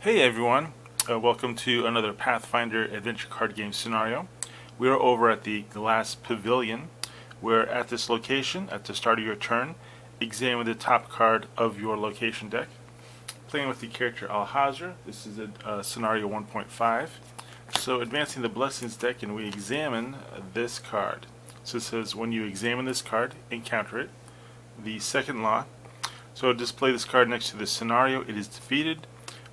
Hey everyone, welcome to another Pathfinder adventure card game scenario. We are over at the Glass Pavilion, where at this location, at the start of your turn, examine the top card of your location deck. Playing with the character Alahazra, this is a scenario 1.5. So advancing the Blessings deck, and we examine this card. So it says when you examine this card, encounter it. The second law, so display this card next to the scenario. It is defeated.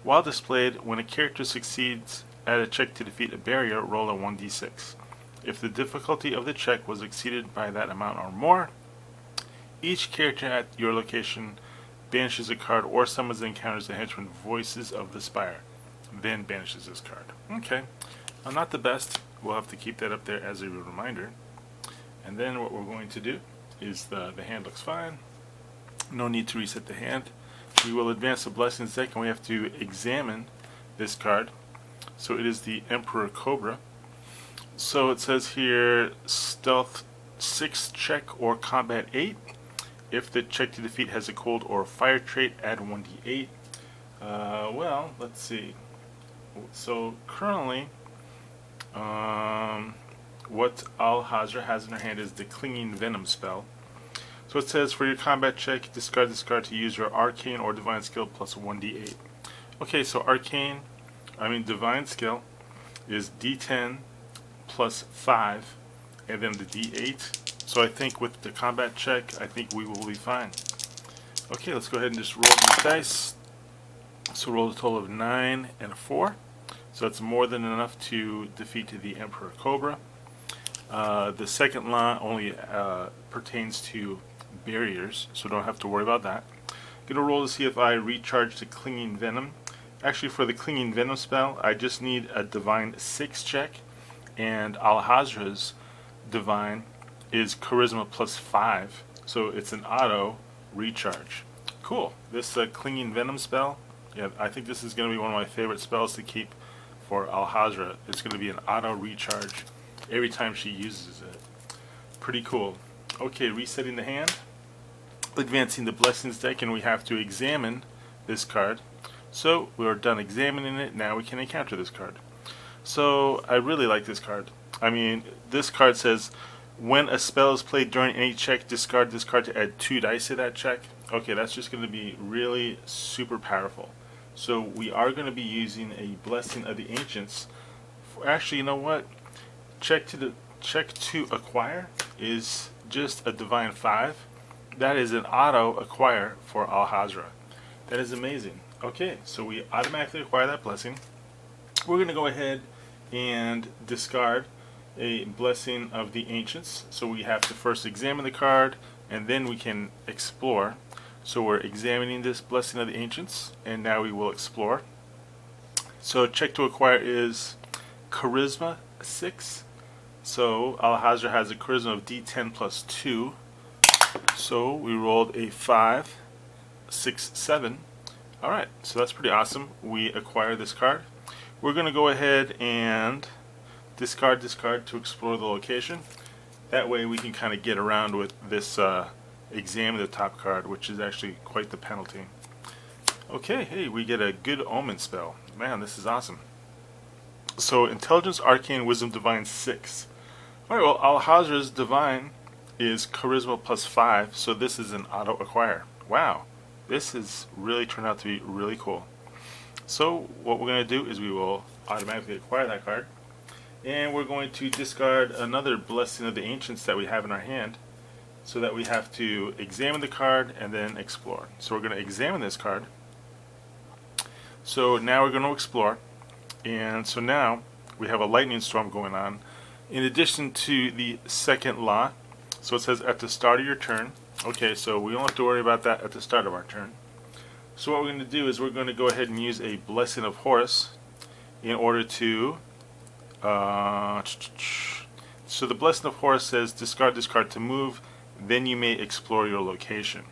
While displayed, when a character succeeds at a check to defeat a barrier, roll a 1d6. If the difficulty of the check was exceeded by that amount or more, each character at your location banishes a card or summons and encounters the henchman Voices of the Spire, then banishes this card. Okay, not the best. We'll have to keep that up there as a reminder. And then what we're going to do is the hand looks fine. No need to reset the hand. We will advance the Blessings deck, and we have to examine this card. So it is the Emperor Cobra. So it says here Stealth 6 check or Combat 8. If the check to defeat has a cold or fire trait, add 1d8. Well, let's see. So currently, what Alahazra has in her hand is the Clinging Venom spell. So it says for your combat check, discard this card to use your arcane or divine skill plus 1d8. Okay, so divine skill is d10 plus 5, and then the d8. So I think with the combat check, I think we will be fine. Okay, let's go ahead and just roll these dice. So roll a total of 9 and a 4. So that's more than enough to defeat the Emperor Cobra. The second law only pertains to barriers, so don't have to worry about that. Gonna roll to see if I recharge the Clinging Venom. Actually, for the Clinging Venom spell, I just need a Divine 6 check, and Alahazra's Divine is Charisma plus 5, so it's an auto recharge. Cool. This Clinging Venom spell, yeah, I think this is going to be one of my favorite spells to keep for Alahazra. It's going to be an auto recharge every time she uses it. Pretty cool. Okay, resetting the hand, advancing the Blessings deck, and we have to examine this card. So we're done examining it. Now we can encounter this card. So I really like this card. I mean, this card says when a spell is played during any check, discard this card to add 2 dice to that check. Okay, that's just going to be really super powerful. So we are going to be using a Blessing of the Ancients. Actually, you know what? Check to acquire is just a Divine 5. That is an auto acquire for Alahazra. That is amazing. Okay, so we automatically acquire that blessing. We're going to go ahead and discard a Blessing of the Ancients. So we have to first examine the card, and then we can explore. So we're examining this Blessing of the Ancients, and now we will explore. So check to acquire is Charisma 6. So Alahazra has a charisma of d10 plus 2. So we rolled a 5, 6, 7. Alright, so that's pretty awesome. We acquire this card. We're going to go ahead and discard this card to explore the location. That way we can kind of get around with this examine the top card, which is actually quite the penalty. Okay, hey, we get a Good Omen spell. Man, this is awesome. So Intelligence, Arcane, Wisdom, Divine 6. Alright, well, Alahazra's Divine is Charisma plus 5, so this is an auto acquire. Wow, this has really turned out to be really cool. So what we're going to do is we will automatically acquire that card, and we're going to discard another Blessing of the Ancients that we have in our hand, so that we have to examine the card and then explore. So we're going to examine this card. So now we're going to explore, and so now we have a lightning storm going on. In addition to the second law, so it says at the start of your turn. Okay, so we don't have to worry about that at the start of our turn. So what we're going to do is we're going to go ahead and use a Blessing of Horus in order to... so the Blessing of Horus says discard this card to move, then you may explore your location.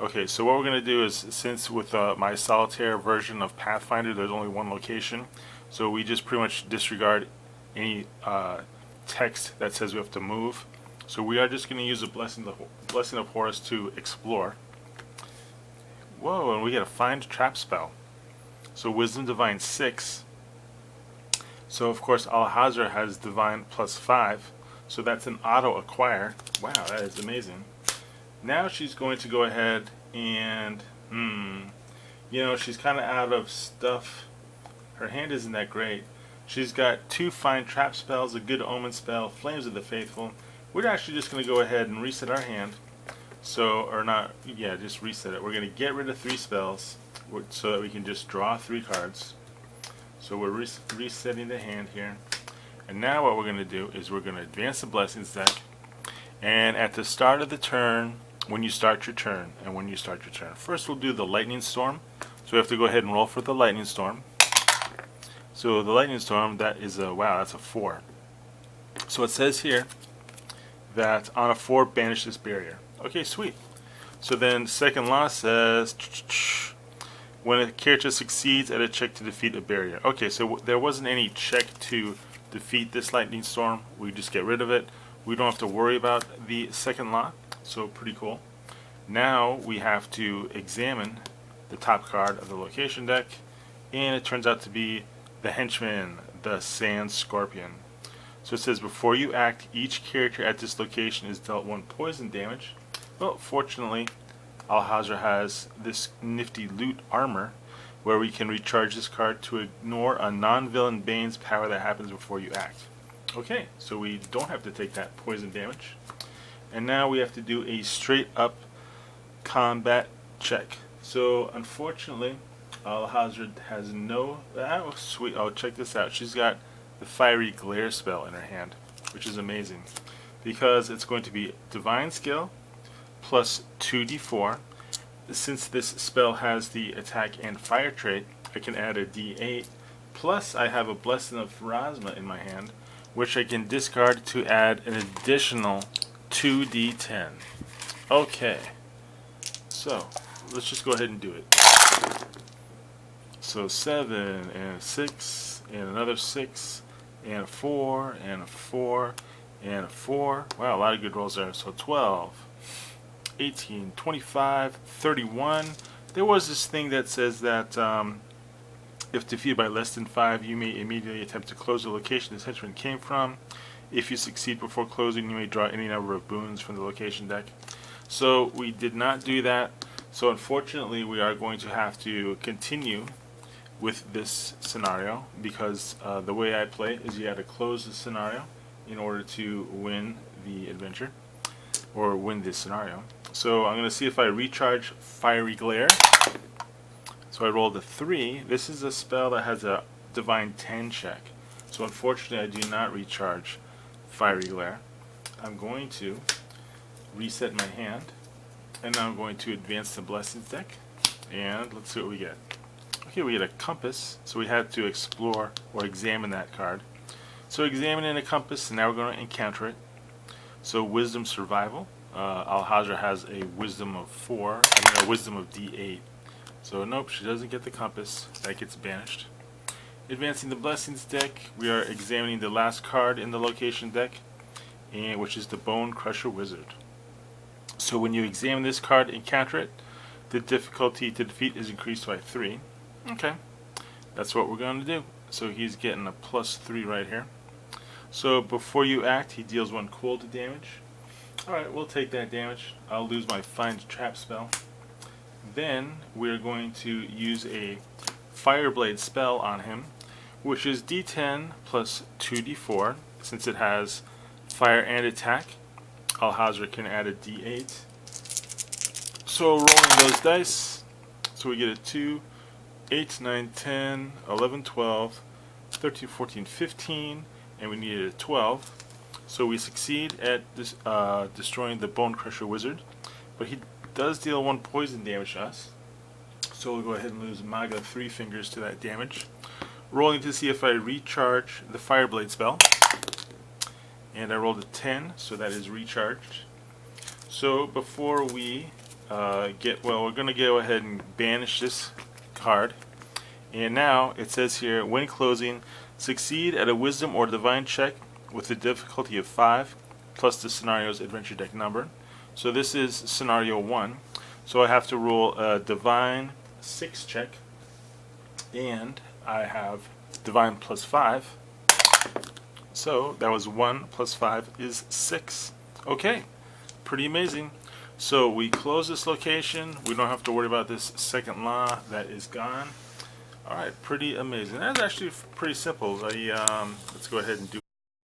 Okay, so what we're going to do is, since with my solitaire version of Pathfinder there's only one location, so we just pretty much disregard any text that says we have to move. So we are just going to use a Blessing of Horus to explore. Whoa, and we get a Find Trap spell. So Wisdom Divine 6. So of course Alahazra has Divine plus 5. So that's an auto acquire. Wow, that is amazing. Now she's going to go ahead and, you know, she's kind of out of stuff. Her hand isn't that great. She's got 2 fine trap spells, a good omen spell, Flames of the Faithful. We're actually just going to go ahead and reset our hand. So, or not, yeah, just reset it. We're going to get rid of 3 spells so that we can just draw 3 cards. So we're resetting the hand here. And now what we're going to do is we're going to advance the Blessings deck. And at the start of the turn, when you start your turn, first we'll do the Lightning Storm. So we have to go ahead and roll for the Lightning Storm. So the Lightning Storm, that is a, wow, that's a 4. So it says here that on a 4, banish this barrier. Okay, sweet. So then second law says, when a character succeeds at a check to defeat a barrier. Okay, so there wasn't any check to defeat this Lightning Storm. We just get rid of it. We don't have to worry about the second law. So pretty cool. Now we have to examine the top card of the location deck, and it turns out to be the Henchman, the Sand Scorpion. So it says before you act, each character at this location is dealt 1 poison damage. Well, fortunately, Alahazra has this nifty loot armor where we can recharge this card to ignore a non-villain Bane's power that happens before you act. Okay, so we don't have to take that poison damage. And now we have to do a straight up combat check. So unfortunately, Alahazra has no, oh sweet, oh check this out, she's got the Fiery Glare spell in her hand, which is amazing, because it's going to be Divine Skill plus 2d4. Since this spell has the attack and fire trait, I can add a d8, plus I have a Blessing of Pharasma in my hand, which I can discard to add an additional 2d10. Okay, so let's just go ahead and do it. So 7 and 6 and another 6 and a 4 and a 4 and a 4. Wow, a lot of good rolls there. So 12, 18, 25, 31. There was this thing that says that if defeated by less than 5, you may immediately attempt to close the location this henchman came from. If you succeed before closing, you may draw any number of boons from the location deck. So we did not do that. So unfortunately, we are going to have to continue with this scenario, because the way I play is you have to close the scenario in order to win the adventure, or win this scenario. So I'm going to see if I recharge Fiery Glare. So I rolled a 3. This is a spell that has a Divine 10 check. So unfortunately I do not recharge Fiery Glare. I'm going to reset my hand, and now I'm going to advance the Blessings deck, and let's see what we get. Okay, we get a compass, so we had to explore or examine that card. So examining a compass, and now we're going to encounter it. So Wisdom Survival. Alahazra has a Wisdom of 4, I mean a Wisdom of D8. So nope, she doesn't get the compass. That gets banished. Advancing the Blessings deck, we are examining the last card in the location deck, and which is the Bone Crusher Wizard. So when you examine this card, encounter it, the difficulty to defeat is increased by 3. Okay, that's what we're going to do. So he's getting a +3 right here. So before you act, he deals 1 cold damage. Alright, we'll take that damage. I'll lose my Find Trap spell. Then we're going to use a Fireblade spell on him, which is D10 plus 2d4. Since it has fire and attack, Alahazra can add a D8. So rolling those dice, so we get a 2, 8, 9, 10, 11, 12, 13, 14, 15, and we needed a 12. So we succeed at this, destroying the Bone Crusher Wizard, but he does deal 1 poison damage to us. So we'll go ahead and lose Maga 3 fingers to that damage. Rolling to see if I recharge the Fireblade spell. And I rolled a 10, so that is recharged. So before we we're going to go ahead and banish this card. And now it says here, when closing, succeed at a Wisdom or Divine check with a difficulty of 5 plus the scenario's adventure deck number. So this is scenario 1. So I have to roll a Divine 6 check, And I have divine plus 5. So that was 1 plus 5 is 6. Okay, pretty amazing. So we close this location. We don't have to worry about this second law. That is gone. Alright, pretty amazing. That's actually pretty simple. Let's go ahead and do